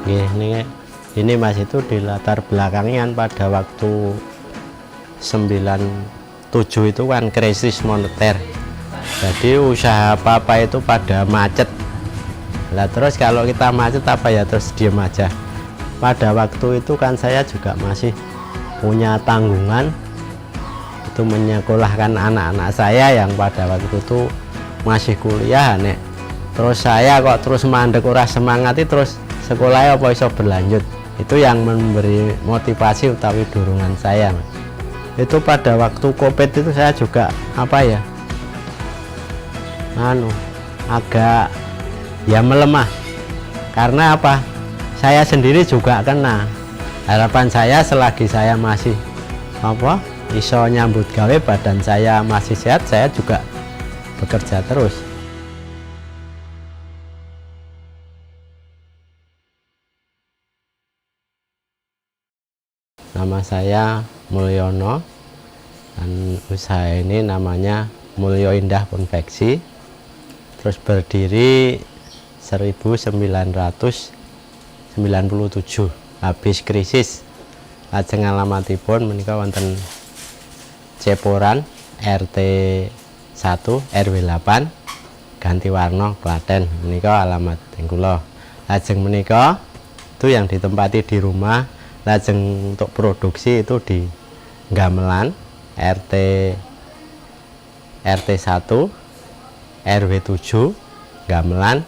Ini Mas, itu di latar belakangnya pada waktu 97 itu kan krisis moneter. Jadi usaha apa-apa itu pada macet. Lah terus kalau kita macet apa ya, terus diem aja. Pada waktu itu kan saya juga masih punya tanggungan itu menyekolahkan anak-anak saya yang pada waktu itu masih kuliah nek. Terus saya kok terus mandek ora semangati, terus sekolahnya apa iso berlanjut. Itu yang memberi motivasi utawi dorongan saya, Mas. Itu pada waktu Covid itu saya juga apa ya, agak ya melemah. Karena apa? Saya sendiri juga kena. Harapan saya selagi saya masih iso nyambut gawe, badan saya masih sehat, saya juga bekerja terus. Nama saya Mulyono, dan usaha ini namanya Mulyo Indah Konveksi. Terus berdiri 1997, habis krisis. Lajeng alamatipun menika wonten Ceporan RT 1 RW 8 Gantiwarna Klaten. Menika alamat kula. Lajeng menika itu yang ditempati di rumah. Lajeng untuk produksi itu di Gamelan RT 1 RW 7 Gamelan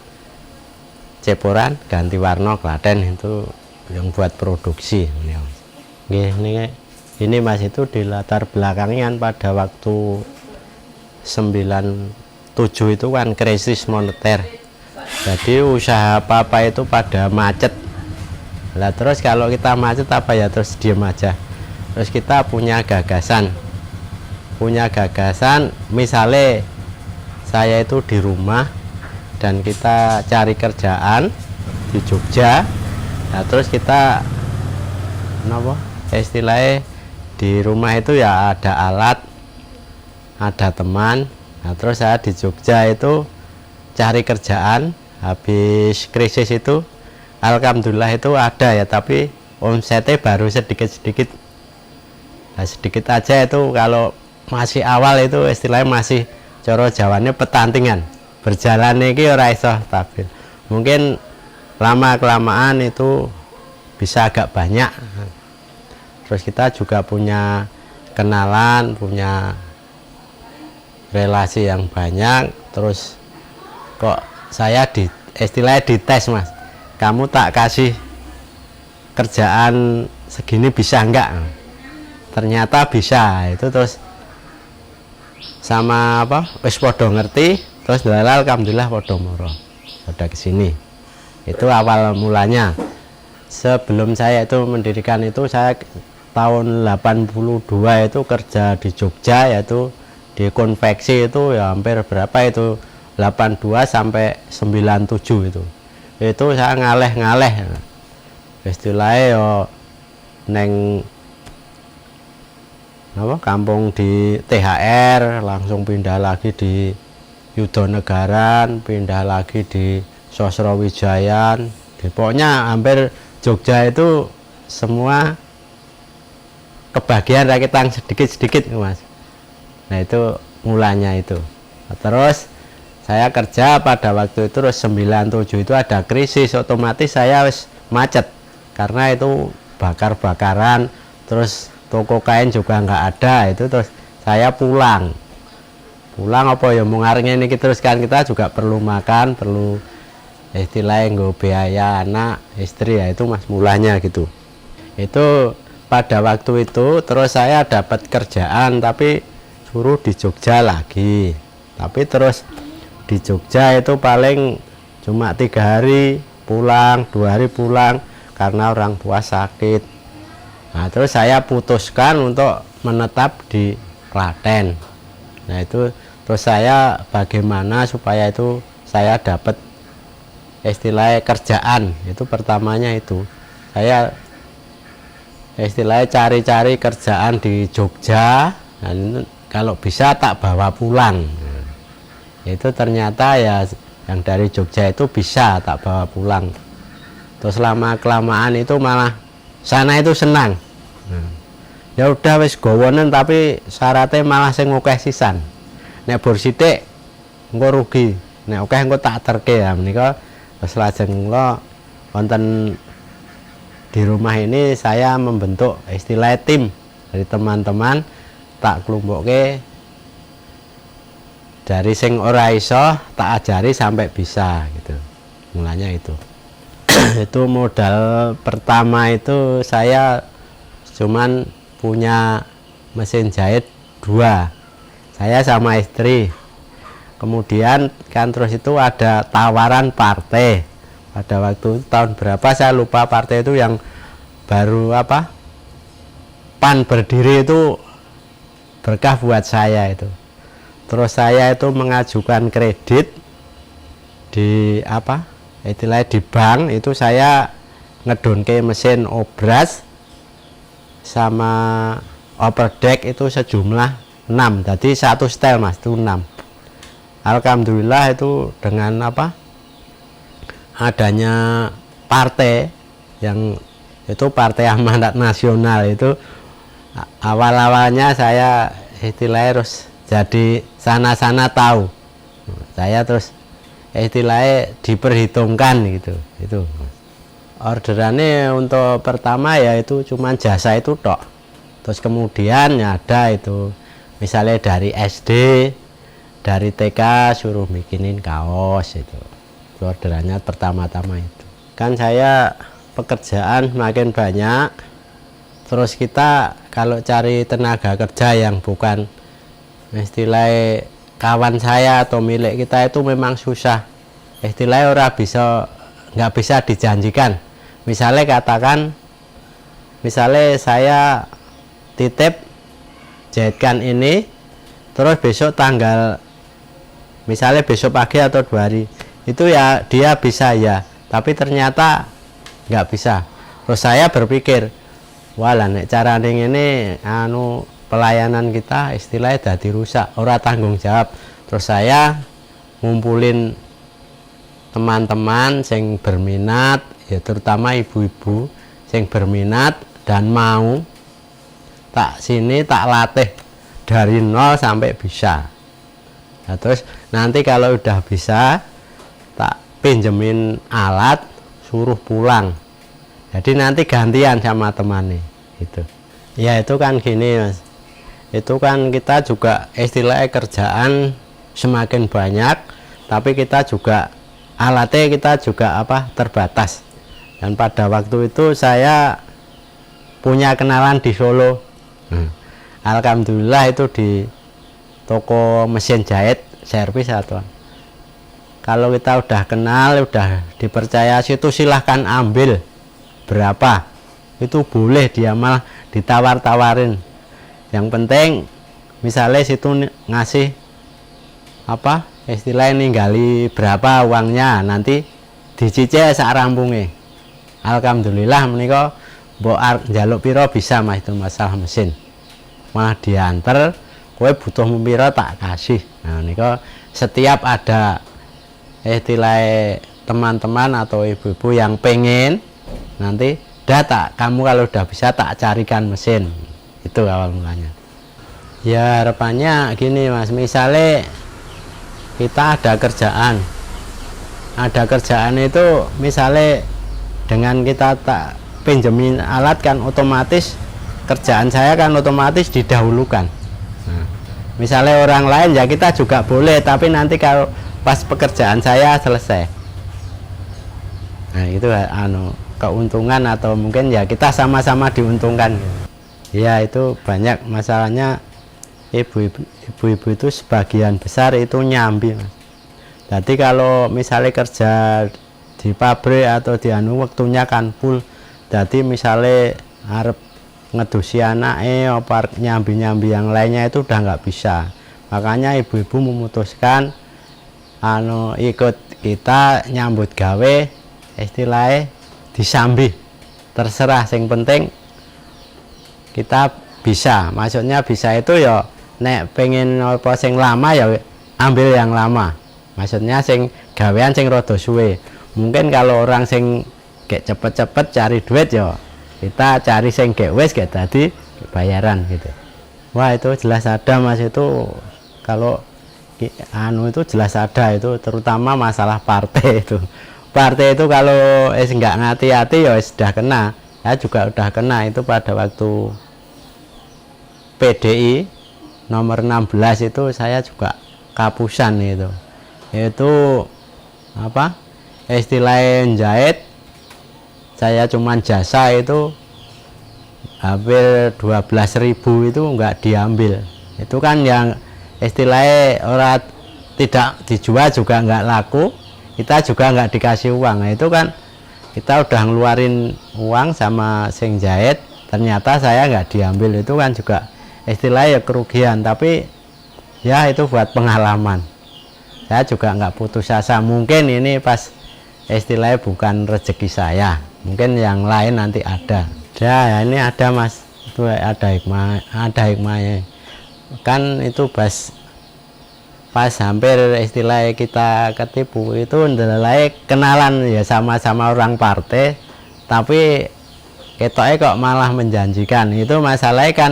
Ceporan Gantiwarna Klaten, itu yang buat produksi. Ini Mas, itu di latar belakangnya pada waktu 97 itu kan krisis moneter. Jadi usaha apa-apa itu pada macet. Lah terus kalau kita macet apa ya, terus diem aja. Terus kita punya gagasan misalnya saya itu di rumah dan kita cari kerjaan di Jogja. Nah terus kita istilahnya di rumah itu ya ada alat, ada teman. Nah terus saya di Jogja itu cari kerjaan. Habis krisis itu alhamdulillah itu ada ya, tapi omsetnya baru sedikit-sedikit. Nah, sedikit aja itu, kalau masih awal itu istilahnya masih coro jawabannya petantingan. Berjalan ini ora iso stabil. Mungkin lama-kelamaan itu bisa agak banyak. Terus kita juga punya kenalan, punya relasi yang banyak. Terus kok saya istilahnya dites, Mas, kamu tak kasih kerjaan segini bisa enggak? Ternyata bisa. Itu terus sama wis podo ngerti, terus dalal alhamdulillah podo moro pada kesini. Itu awal mulanya. Sebelum saya itu mendirikan itu, saya tahun 82 itu kerja di Jogja, yaitu di konveksi itu ya hampir berapa itu 82 sampai 97 itu saya ngaleh istilahnya yo neng kampung di THR, langsung pindah lagi di Yudonegaran, pindah lagi di Sosrowijayan. Pokoknya hampir Jogja itu semua kebagian rakitan sedikit-sedikit, Mas. Nah itu mulanya itu. Terus saya kerja pada waktu itu, terus 97 itu ada krisis, otomatis saya wis macet karena itu bakar-bakaran, terus toko kain juga nggak ada. Itu terus saya pulang apa ya mau ngarengin ini, terus kan kita juga perlu makan, perlu istilahnya nggak biaya anak istri, ya itu Mas mulanya gitu. Itu pada waktu itu terus saya dapat kerjaan tapi suruh di Jogja lagi, tapi terus di Jogja itu paling cuma 3 hari pulang, 2 hari pulang karena orang tua sakit. Nah terus saya putuskan untuk menetap di Klaten. Nah itu terus saya bagaimana supaya itu saya dapat istilahnya kerjaan. Itu pertamanya itu saya istilahnya cari-cari kerjaan di Jogja. Nah, itu kalau bisa tak bawa pulang. Itu ternyata ya yang dari Jogja itu bisa tak bawa pulang. Terus lama kelamaan itu malah sana itu senang. Ya udah wis gowonen tapi syaratnya malah sing akeh sisan. Nek bor sithik engko rugi. Nek akeh engko tak terke ya menika. Terus lajeng kula wonten di rumah ini saya membentuk istilah tim dari teman-teman, tak kelumpukke dari sing ora iso tak ajari sampai bisa gitu. Mulanya itu. Itu modal pertama itu saya cuman punya mesin jahit 2, saya sama istri. Kemudian kan terus itu ada tawaran partai pada waktu tahun berapa saya lupa, partai itu yang baru apa, PAN berdiri itu berkah buat saya itu. Terus saya itu mengajukan kredit di apa istilahnya di bank, itu saya ngedonke mesin obras sama overdeck itu sejumlah 6, jadi satu setel mas itu 6. Alhamdulillah itu dengan apa adanya partai yang itu Partai Amanat Nasional itu awal-awalnya saya istilahnya terus jadi sana-sana tahu, saya terus istilahnya diperhitungkan gitu. Itu orderannya untuk pertama ya itu cuman jasa itu tok. Terus kemudian ya ada itu misalnya dari SD, dari TK suruh bikinin kaos itu orderannya pertama-tama itu. Kan saya pekerjaan makin banyak, terus kita kalau cari tenaga kerja yang bukan istilahnya kawan saya atau milik kita itu memang susah. Istilahnya nggak bisa dijanjikan. Misalnya katakan, misalnya saya titip jahitkan ini, terus besok tanggal, misalnya besok pagi atau 2 hari, itu ya dia bisa ya, tapi ternyata nggak bisa. Terus saya berpikir, walah nek cara ini pelayanan kita istilahnya dadi rusak, ora tanggung jawab. Terus saya ngumpulin teman-teman yang berminat, ya terutama ibu-ibu yang berminat dan mau, tak latih dari 0 sampai bisa. Nah, terus nanti kalau udah bisa tak pinjemin alat, suruh pulang, jadi nanti gantian sama temannya itu. Ya itu kan gini mas, itu kan kita juga istilahnya kerjaan semakin banyak, tapi kita juga alatnya kita juga apa terbatas. Dan pada waktu itu saya punya kenalan di Solo. Alhamdulillah itu di toko mesin jahit servis atau kalau kita udah kenal, udah dipercaya situ silahkan ambil berapa itu boleh, dia malah ditawar-tawarin. Yang penting misalnya situ ngasih apa istilahnya ninggali berapa uangnya, nanti dicicil sak rampungnya. Alhamdulillah menika mbok njaluk piro bisa mas, itu masalah mesin malah diantar, kowe butuh piro tak kasih. Nah menika setiap ada istilahnya teman-teman atau ibu-ibu yang pengen, nanti data kamu kalau udah bisa tak carikan mesin. Itu awal mulanya. Ya harapannya gini mas, misalnya kita ada kerjaan itu misalnya dengan kita tak pinjemin alat kan otomatis kerjaan saya kan otomatis didahulukan. Nah, misalnya orang lain ya kita juga boleh, tapi nanti kalau pas pekerjaan saya selesai, nah itu keuntungan atau mungkin ya kita sama-sama diuntungkan. Ya itu banyak masalahnya, ibu-ibu itu sebagian besar itu nyambi mas. Jadi kalau misalnya kerja di pabrik atau di waktunya kan full, jadi misalnya harap ngedusi anaknya apa nyambi-nyambi yang lainnya itu udah nggak bisa. Makanya ibu-ibu memutuskan ikut kita nyambut gawe istilahnya disambi, terserah, yang penting kita bisa. Maksudnya bisa itu ya nek pengen apa sing lama ya ambil yang lama, maksudnya sing gawean sing rada suwe. Mungkin kalau orang sing kayak cepet-cepet cari duit ya kita cari sing gak wis gak tadi bayaran gitu. Wah itu jelas ada Mas, itu kalau itu jelas ada, itu terutama masalah partai itu. Partai itu kalau nggak ngati-hati ya sudah kena. Saya juga udah kena itu pada waktu PDI nomor 16 itu saya juga kapusan itu. Itu apa? Istilahnya jahit, saya cuman jasa itu hampir 12.000 itu nggak diambil. Itu kan yang istilahnya orang tidak dijual juga nggak laku, kita juga nggak dikasih uang. Nah, itu kan kita udah ngeluarin uang sama sing jahit, ternyata saya nggak diambil, itu kan juga istilahnya kerugian. Tapi ya itu buat pengalaman, saya juga nggak putus asa. Mungkin ini pas istilahnya bukan rezeki saya, mungkin yang lain nanti ada. Ya ini ada Mas, itu ada hikmahnya kan. Itu pas hampir istilahnya kita ketipu itu ndelai kenalan ya sama-sama orang partai, tapi ketoknya kok malah menjanjikan. Itu masalahnya kan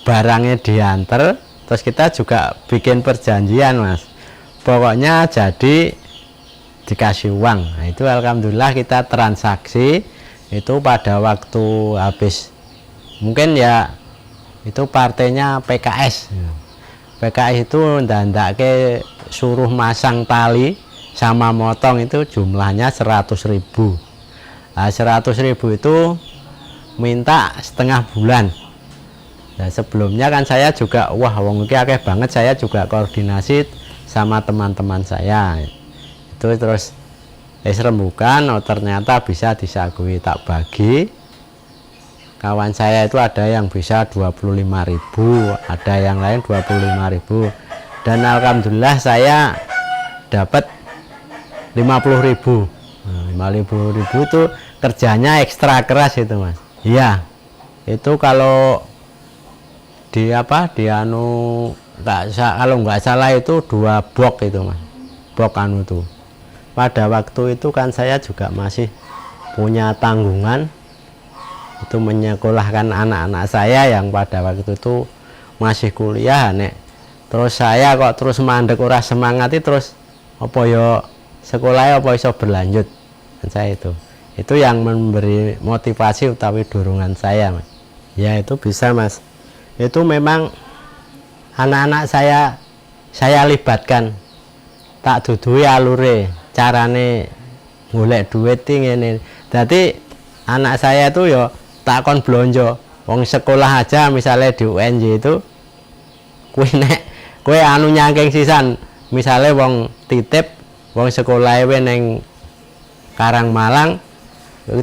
barangnya diantar, terus kita juga bikin perjanjian Mas, pokoknya jadi dikasih uang. Nah, itu alhamdulillah kita transaksi itu pada waktu habis, mungkin ya itu partainya PKS. PKS itu ndandake suruh masang tali sama motong, itu jumlahnya 100.000. Nah, 100.000 itu minta setengah bulan. Nah, sebelumnya kan saya juga wah wong iki akeh banget, saya juga koordinasi sama teman-teman saya. Itu terus rembukan, oh ternyata bisa disagui, tak bagi. Kawan saya itu ada yang bisa 25.000, ada yang lain 25.000, dan alhamdulillah saya dapat 50.000. Nah, 50.000 itu kerjanya ekstra keras itu Mas. Iya, itu kalau di apa di anu kalau nggak salah itu 2 box itu Mas, box anu tuh. Pada waktu itu kan saya juga masih punya tanggungan itu menyekolahkan anak-anak saya yang pada waktu itu masih kuliah nek. Terus saya kok terus mandek ora semangati, terus apa ya sekolahnya apa iso berlanjut. Dan saya itu yang memberi motivasi utawi dorongan saya Mas. Ya itu bisa Mas, itu memang anak-anak saya libatkan, tak dudui alure carane golek duit ngene. Jadi anak saya itu ya tak kon blonjo wong sekolah aja, misalnya di UNJ itu kue anu nyangking sisan, misalnya wong titip wong sekolah neng Karangmalang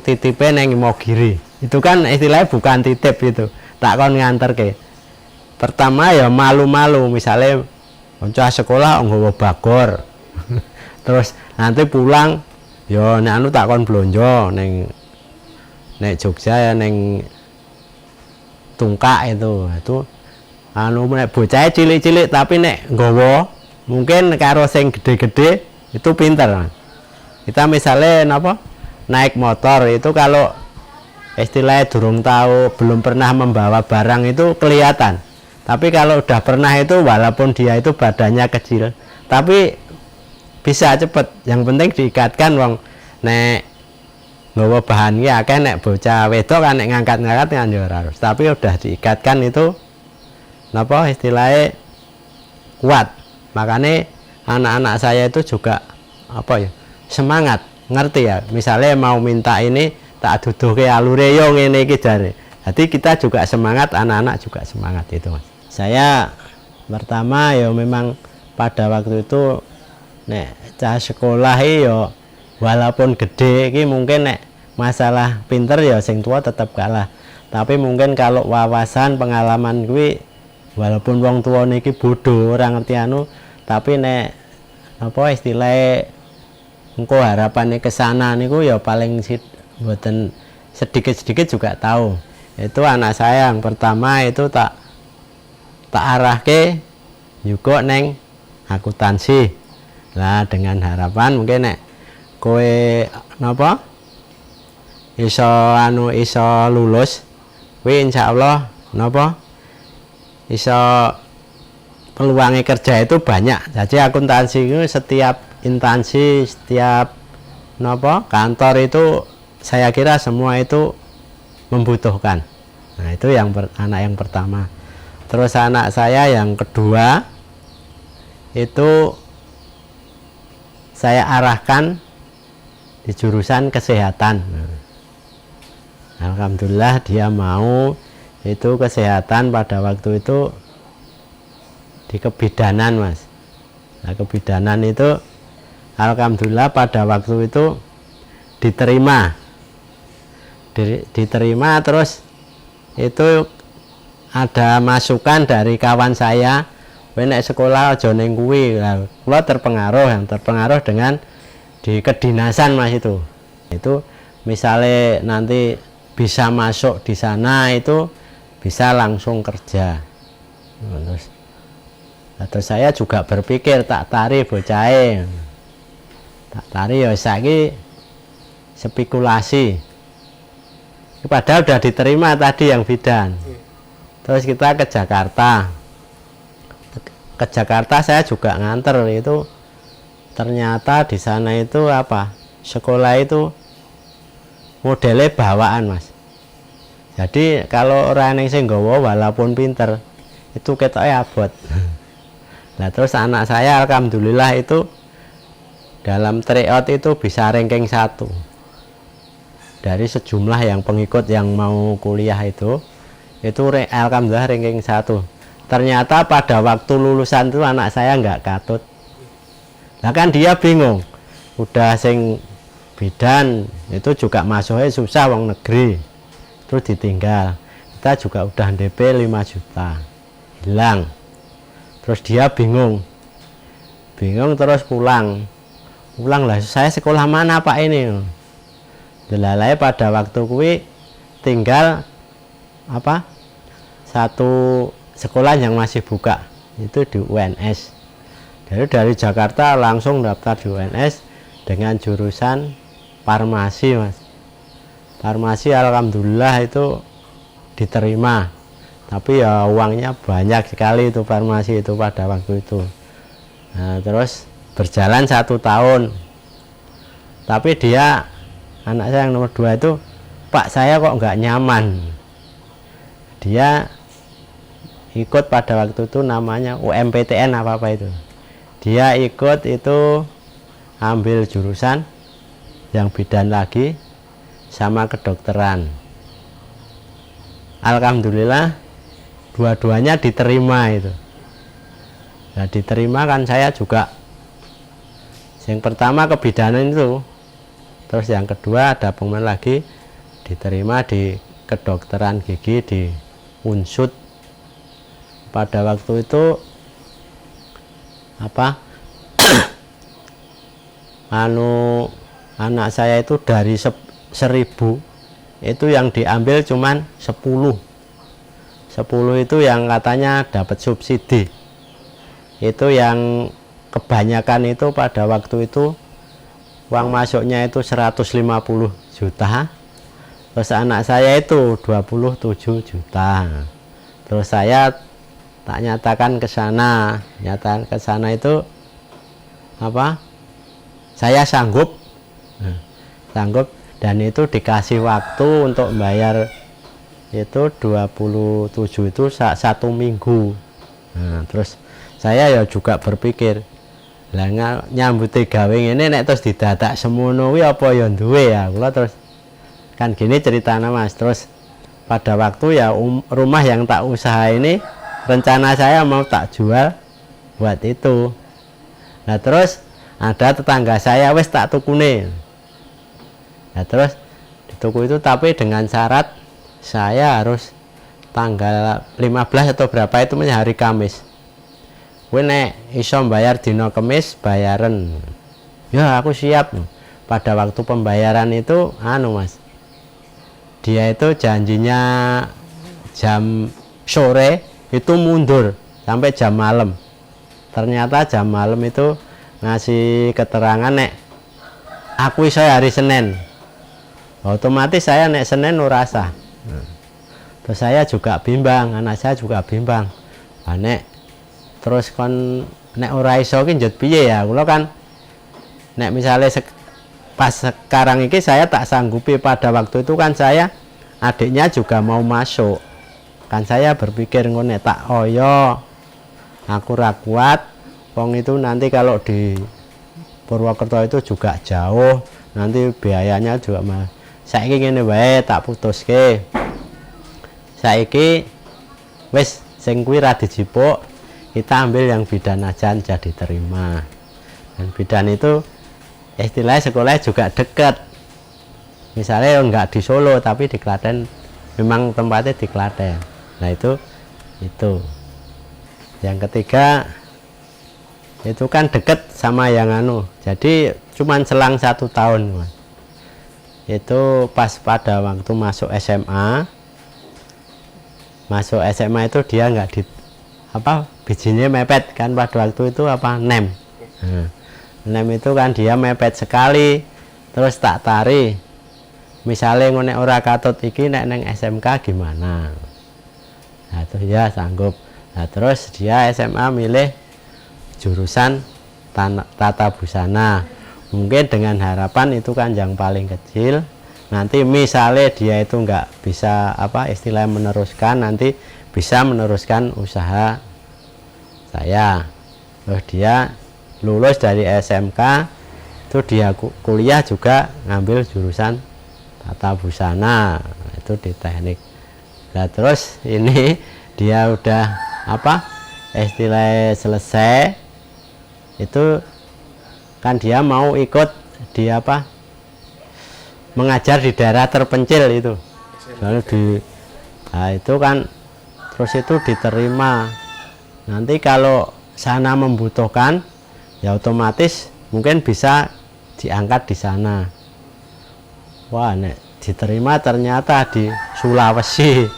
titipe neng Imogiri, itu kan istilahnya bukan titip, itu tak kon nganter ke. Pertama ya malu-malu, misalnya bocah sekolah nggawa bagor terus nanti pulang ya nek anu tak kon blonjo ning Jogja ya ning Tungkak itu anu nek bocah cilik-cilik tapi nek nggawa mungkin karo sing gede-gede itu pinter. Kita misalnya napa naik motor itu kalau istilahnya durung tahu, belum pernah membawa barang itu kelihatan. Tapi kalau udah pernah itu walaupun dia itu badannya kecil tapi bisa cepet. Yang penting diikatkan wong nek nggawa bahan iki akeh, nek bocah wedok kan nek ngangkat-ngangkat kan ya harus. Tapi udah diikatkan itu napa istilahnya kuat. Makanya anak-anak saya itu juga apa ya semangat, ngerti ya. Misalnya mau minta ini tak duduhke alure yo ngene iki jare. Jadi kita juga semangat, anak-anak juga semangat itu Mas. Saya pertama ya memang pada waktu itu nek cah sekolah yo walaupun gede iki mungkin nek masalah pinter ya sing tua tetap kalah. Tapi mungkin kalau wawasan pengalaman kuwi walaupun wong tua niki bodoh ora ngerti anu, tapi nek apa istilahnya engko harapannya ke sana niku ya paling mboten sedikit-sedikit juga tahu. Itu anak saya yang pertama itu tak arahke juga neng akuntansi. Lah dengan harapan mungkin nek kowe napa iso lulus kuwi insyaallah napa iso peluangnya kerja itu banyak. Jadi akuntansi itu setiap instansi, setiap napa kantor itu saya kira semua itu membutuhkan. Nah, itu anak yang pertama. Terus anak saya yang kedua itu saya arahkan di jurusan kesehatan. Alhamdulillah dia mau. Itu kesehatan pada waktu itu di kebidanan, Mas. Nah, kebidanan itu alhamdulillah pada waktu itu diterima. Diterima terus itu ada masukan dari kawan saya, kowe nek sekolah aja ning kuwi. Lah kula terpengaruh dengan di kedinasan, Mas. Itu misalnya nanti bisa masuk di sana itu bisa langsung kerja. Terus saya juga berpikir tak tari bocahe. Tak tari ya saiki spekulasi. Padahal udah diterima tadi yang bidan. Terus kita ke Jakarta. Ke Jakarta saya juga nganter itu. Ternyata di sana itu apa? Sekolah itu modelnya bawaan, Mas. Jadi kalau orang yang sing nggawa walaupun pinter itu ketoknya abot. Nah, terus anak saya alhamdulillah itu dalam tryout itu bisa ranking 1 dari sejumlah yang pengikut yang mau kuliah itu alhamdulillah ranking 1. Ternyata pada waktu lulusan itu anak saya nggak katut. Nah kan dia bingung, udah sing bidan itu juga masuknya susah, wong negeri, terus ditinggal. Kita juga udah DP 5 juta hilang. Terus dia bingung terus pulang lah, saya sekolah mana Pak ini? Delalai pada waktu kuwi tinggal apa satu sekolah yang masih buka itu di UNS. Dari Jakarta langsung daftar di UNS dengan jurusan farmasi, Mas. Farmasi alhamdulillah itu diterima, tapi ya uangnya banyak sekali itu farmasi itu pada waktu itu. Nah, terus berjalan 1 tahun, tapi dia anak saya yang nomor 2 itu, Pak saya kok nggak nyaman. Dia ikut pada waktu itu namanya UMPTN apa itu. Dia ikut itu ambil jurusan yang bidan lagi sama kedokteran. Alhamdulillah dua-duanya diterima itu. Nah, diterima kan saya juga. Yang pertama kebidanan itu, terus yang kedua ada pengumuman lagi diterima di kedokteran gigi di Unsud. Pada waktu itu apa anak saya itu dari 1000 itu yang diambil cuman 10 itu yang katanya dapat subsidi. Itu yang kebanyakan itu pada waktu itu uang masuknya itu 150 juta. Terus anak saya itu 27 juta. Terus saya tak nyatakan ke sana, itu apa? Saya sanggup, dan itu dikasih waktu untuk membayar itu 27 itu 1 minggu. Nah, terus saya ya juga berpikir, lah nyambut gawe ini nek terus didadak semono kuwi apa ya duwe ya. Kula terus kan gini ceritanya, Mas. Terus pada waktu ya rumah yang tak usaha ini rencana saya mau tak jual buat itu. Nah terus ada tetangga saya wes tak tukune. Nah terus di tuku itu tapi dengan syarat saya harus tanggal 15 atau berapa itu hari Kamis. Kowe nek iso bayar dino Kamis bayaran. Ya aku siap. Pada waktu pembayaran itu Mas. Dia itu janjinya jam sore itu mundur sampai jam malam. Ternyata jam malam itu ngasih keterangan nek aku iso hari Senin. otomatis saya nek Senin ora sah. Terus saya juga bimbang, anak saya juga bimbang. Nek terus kon nek ora iso ki njut piye ya? Kula kan nek misalnya pas sekarang ini saya tak sanggupi, pada waktu itu kan saya adiknya juga mau masuk. Kan saya berpikir ngene, tak oyo aku ra kuat, wong itu nanti kalau di Purwokerto itu juga jauh, nanti biayanya juga mahal. Saiki ngene wae tak putuske. Saiki wis sing kuwi ra dijipuk, kita ambil yang bidan aja jadi terima. Dan bidan itu istilahnya sekolah juga dekat. Misalnya enggak di Solo tapi di Klaten, memang tempatnya di Klaten. Nah itu. Yang ketiga itu kan deket sama yang jadi cuman selang 1 tahun. Itu pas pada waktu masuk SMA itu dia nggak di bijinya mepet kan, pada waktu itu nem. Nem itu kan dia mepet sekali, terus tak tari. Misalnya ngonek ora katut iki nek neng SMK gimana? Nah itu ya sanggup. Nah terus dia SMA milih jurusan tata busana. Mungkin dengan harapan itu kan yang paling kecil. Nanti misalnya dia itu nggak bisa istilahnya meneruskan, nanti bisa meneruskan usaha saya. Terus dia lulus dari SMK, itu dia kuliah juga ngambil jurusan tata busana, itu di teknik. Nah terus ini dia udah istilahnya selesai, itu kan dia mau ikut di mengajar di daerah terpencil itu. Lalu itu kan terus itu diterima. Nanti kalau sana membutuhkan ya otomatis mungkin bisa diangkat di sana. Wah, nek diterima ternyata di Sulawesi.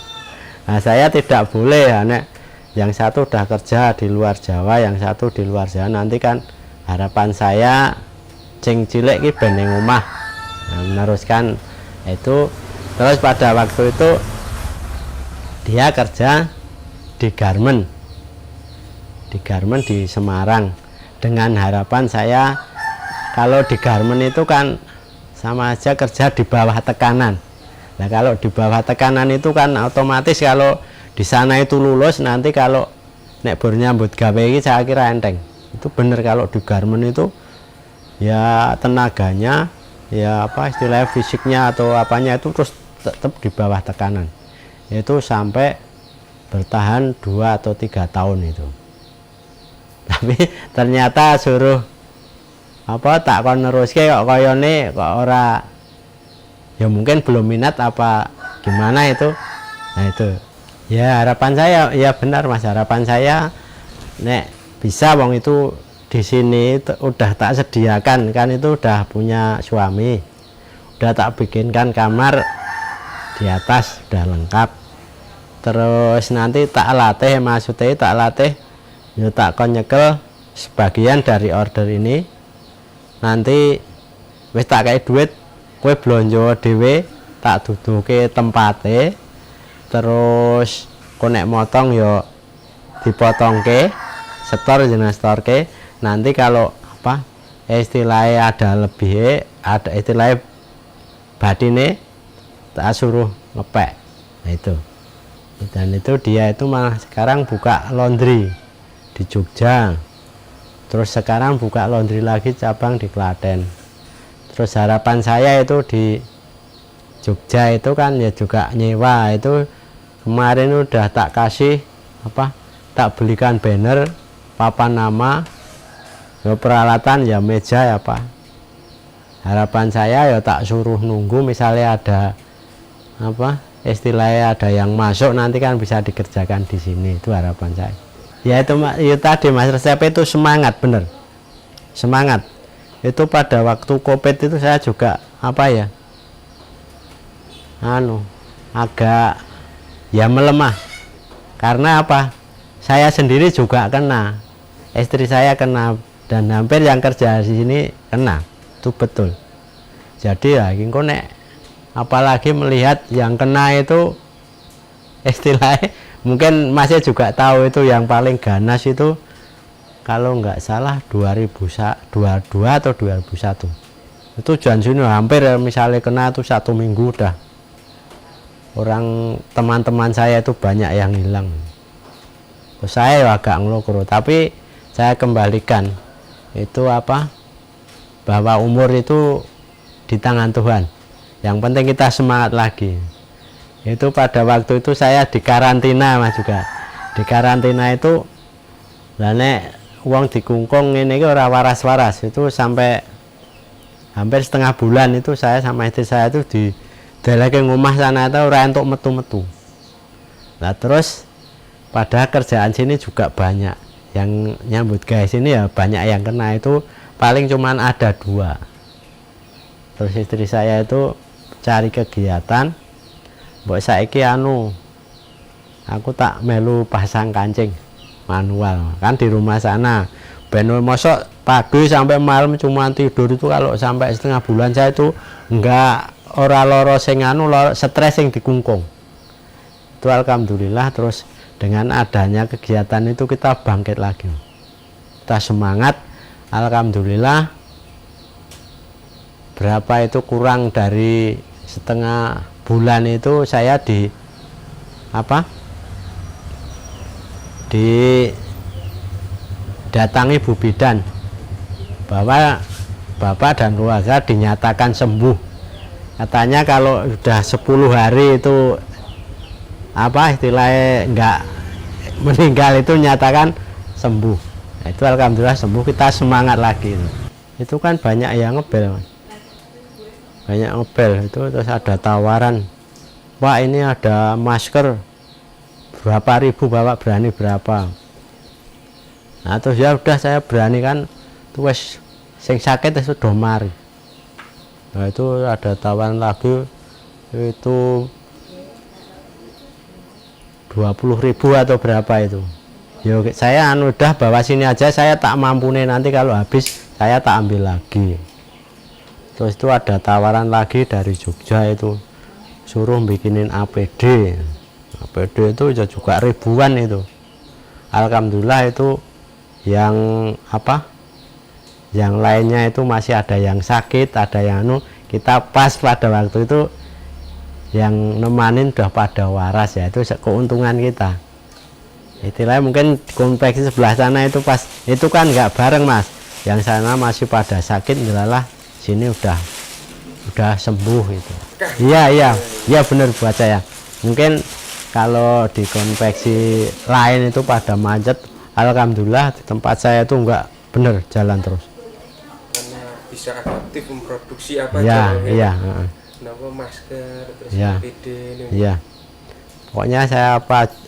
Nah, saya tidak boleh ya, nek yang satu udah kerja di luar Jawa, yang satu di luar Jawa. Nanti kan harapan saya cing cilik ki ben ning omah. Nah, meneruskan itu. Terus pada waktu itu dia kerja di garmen di Semarang, dengan harapan saya kalau di garmen itu kan sama aja kerja di bawah tekanan. Nah kalau di bawah tekanan itu kan otomatis kalau di sana itu lulus, nanti kalau nek baru nyambut gawe ini saya kira enteng. Itu bener, kalau di garmen itu ya tenaganya ya istilahnya fisiknya atau apanya itu terus tetap di bawah tekanan. Itu sampai bertahan 2 atau 3 tahun itu. Tapi ternyata suruh tak kon neruske kok koyone kok ora, ya mungkin belum minat apa gimana itu. Nah itu ya harapan saya, ya benar Mas, harapan saya nek bisa wong itu di sini udah tak sediakan, kan itu udah punya suami, udah tak bikinkan kamar di atas udah lengkap. Terus nanti tak latih, maksudnya tak latih ya tak kon nyekel sebagian dari order ini, nanti wis tak kayak duit kowe blonjo dhewe, tak duduke tempate, terus konek motong yo dipotongke, setor jeneng setorke. Nanti kalau istilahnya ada lebih, ada istilahnya badine tak suruh ngepek. Nah itu, dan itu dia itu malah sekarang buka laundry di Jogja, terus sekarang buka laundry lagi cabang di Klaten. Terus harapan saya itu di Jogja itu kan ya juga nyewa, itu kemarin udah tak kasih tak belikan banner, papan nama, ya peralatan ya meja ya harapan saya ya tak suruh nunggu, misalnya ada istilahnya ada yang masuk nanti kan bisa dikerjakan di sini. Itu harapan saya. Ya itu tadi Mas, resep itu semangat, bener semangat. Itu pada waktu COVID itu saya juga agak ya melemah, karena saya sendiri juga kena, istri saya kena, dan hampir yang kerja di sini kena, itu betul. Jadi ya nek apalagi melihat yang kena itu istilahnya mungkin masih juga tahu itu yang paling ganas itu kalau nggak salah 2022 atau 2001 itu janjinya hampir misalnya kena tuh 1 minggu udah orang teman-teman saya itu banyak yang hilang. Terus saya agak ngelokro, tapi saya kembalikan itu apa, bahwa umur itu di tangan Tuhan, yang penting kita semangat lagi. Itu pada waktu itu saya di karantina Mas, juga di karantina itu nek uang dikungkung ini ora waras-waras, itu sampai hampir setengah bulan itu saya sama istri saya itu di lagi ngomah sana itu ora entuk metu-metu. Nah terus pada kerjaan sini juga banyak yang nyambut guys ini ya, banyak yang kena, itu paling cuman ada 2. Terus istri saya itu cari kegiatan, mbok saiki aku tak melu pasang kancing manual kan di rumah sana, ben mosok pagi sampai malam cuma tidur itu kalau sampai setengah bulan saya itu enggak ora loro sing stres sing dikungkung. Itu alhamdulillah. Terus dengan adanya kegiatan itu kita bangkit lagi, kita semangat, alhamdulillah. Berapa itu kurang dari setengah bulan itu saya datangi Bu Bidan bahwa bapak dan keluarga dinyatakan sembuh. Katanya kalau sudah 10 hari itu istilahnya enggak meninggal, itu nyatakan sembuh. Nah, itu alhamdulillah sembuh, kita semangat lagi. Itu kan banyak yang ngebel, banyak ngebel itu. Terus ada tawaran, Pak ini ada masker berapa ribu, Bapak berani berapa? Nah terus ya udah saya berani kan, terus sing sakit itu sudah mari. Nah itu ada tawaran lagi itu 20.000 atau berapa itu. Yo saya udah bawa sini aja, saya tak mampu nih, nanti kalau habis saya tak ambil lagi. Terus itu ada tawaran lagi dari Jogja, itu suruh bikinin APD. APD itu juga ribuan itu. Alhamdulillah itu yang yang lainnya itu masih ada yang sakit, ada yang kita pas pada waktu itu yang nemanin udah pada waras, ya itu keuntungan kita. Itulah mungkin kompleks sebelah sana itu pas itu kan nggak bareng Mas, yang sana masih pada sakit, adalah sini udah sembuh itu. Iya bener buat saya. Mungkin kalau di konveksi lain itu pada macet, alhamdulillah di tempat saya itu enggak, bener jalan terus. Karena bisa adaptif memproduksi apa ya, aja. Iya. Kenapa masker terus ya. APD ini. Iya. Pokoknya saya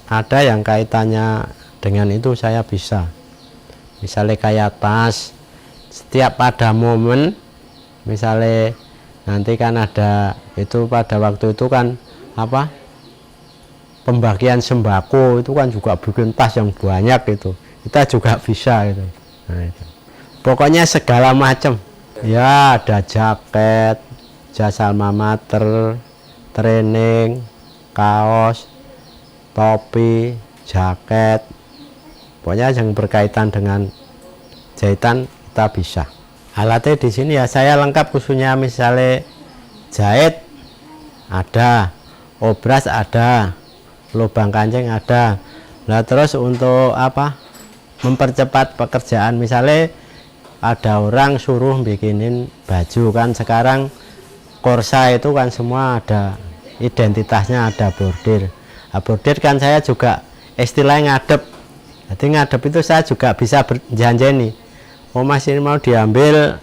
ada yang kaitannya dengan itu saya bisa. Misalnya kayak tas, setiap pada momen, misalnya nanti kan ada itu pada waktu itu kan pembagian sembako, itu kan juga bikin tas yang banyak, itu kita juga bisa itu. Nah, itu pokoknya segala macam ya, ada jaket, jas alma mater, training, kaos, topi, jaket, pokoknya yang berkaitan dengan jahitan kita bisa. Alatnya di sini ya saya lengkap, khususnya misalnya jahit ada, obras ada, lubang kancing ada. Nah terus untuk mempercepat pekerjaan, misalnya ada orang suruh bikinin baju kan, sekarang korsa itu kan semua ada identitasnya, ada bordir. Nah, bordir kan saya juga istilahnya ngadep. Jadi ngadep itu saya juga bisa berjanjeni, oh Mas ini mau diambil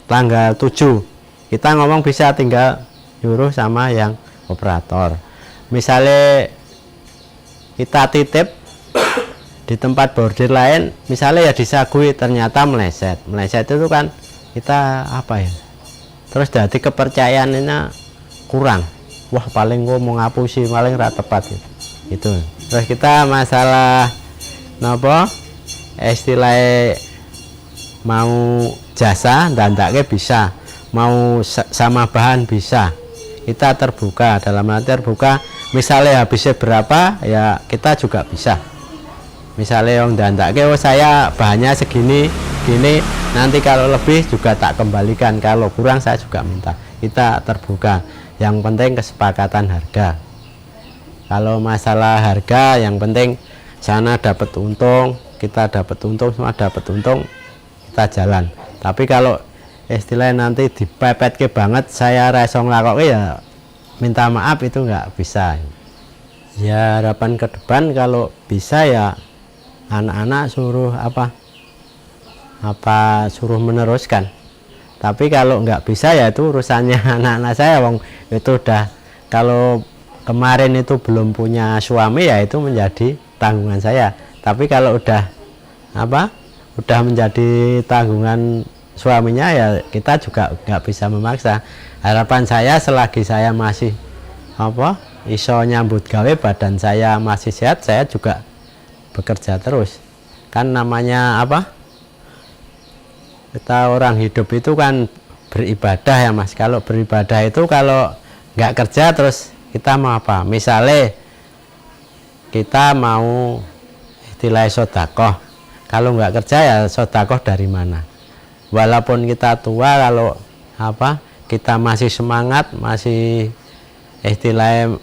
tanggal 7, kita ngomong bisa tinggal nyuruh sama yang operator. Misalnya kita titip di tempat bordir lain, misalnya ya disagui ternyata meleset itu kan kita terus dari kepercayaannya kurang, wah paling gua mau ngapusi paling rata tepat gitu. Terus kita masalah istilahnya mau jasa dandaknya bisa, mau sama bahan bisa, kita terbuka. Dalam arti terbuka, misalnya habisnya berapa ya kita juga bisa. Misalnya yang dandake, oh saya bahannya segini gini, nanti kalau lebih juga tak kembalikan, kalau kurang saya juga minta. Kita terbuka, yang penting kesepakatan harga. Kalau masalah harga yang penting sana dapat untung, kita dapat untung, semua dapat untung, kita jalan. Tapi kalau istilahnya nanti dipepet ke banget, saya resong lakok ya minta maaf, itu nggak bisa. Ya harapan ke depan kalau bisa ya anak-anak suruh suruh meneruskan. Tapi kalau nggak bisa ya itu urusannya anak-anak saya, wong itu udah, kalau kemarin itu belum punya suami ya itu menjadi tanggungan saya. Tapi kalau udah udah menjadi tanggungan suaminya ya kita juga nggak bisa memaksa. Harapan saya selagi saya masih iso nyambut gawe, badan saya masih sehat, saya juga bekerja terus. Kan namanya kita orang hidup itu kan beribadah ya Mas. Kalau beribadah itu kalau nggak kerja terus kita mau apa? Misalnya kita mau istilahnya sodakoh, kalau nggak kerja ya sodakoh dari mana? Walaupun kita tua, kalau kita masih semangat, masih istilahnya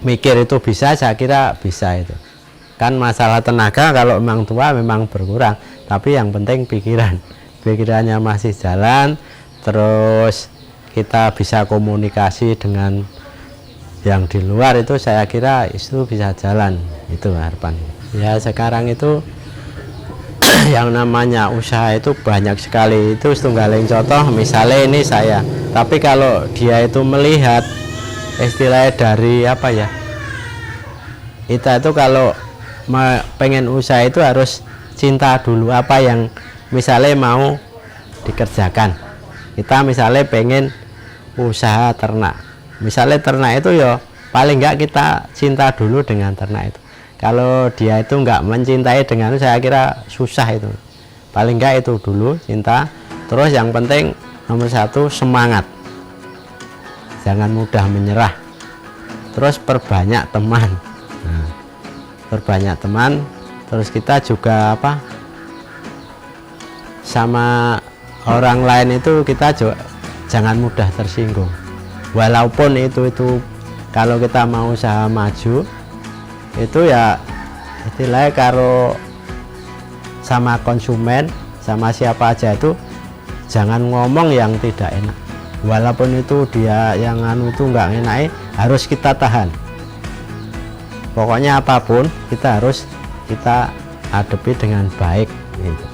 mikir itu bisa, saya kira bisa itu. Kan masalah tenaga kalau memang tua memang berkurang, tapi yang penting pikirannya masih jalan, terus kita bisa komunikasi dengan yang di luar, itu saya kira itu bisa jalan. Itu harapan ya. Sekarang itu yang namanya usaha itu banyak sekali. Itu setunggaling contoh, misalnya ini saya, tapi kalau dia itu melihat istilahnya dari kita itu kalau pengen usaha itu harus cinta dulu apa yang misalnya mau dikerjakan. Kita misalnya pengen usaha ternak, misalnya ternak itu ya paling enggak kita cinta dulu dengan ternak itu. Kalau dia itu enggak mencintai dengan itu, saya kira susah itu. Paling enggak itu dulu cinta. Terus yang penting nomor satu semangat, jangan mudah menyerah. Terus perbanyak teman, perbanyak teman. Terus kita juga sama orang lain itu kita jangan mudah tersinggung. Walaupun itu kalau kita mau usaha maju itu ya istilahnya kalau sama konsumen, sama siapa aja itu jangan ngomong yang tidak enak. Walaupun itu dia yang itu nggak enak, harus kita tahan. Pokoknya apapun kita harus hadapi dengan baik gitu.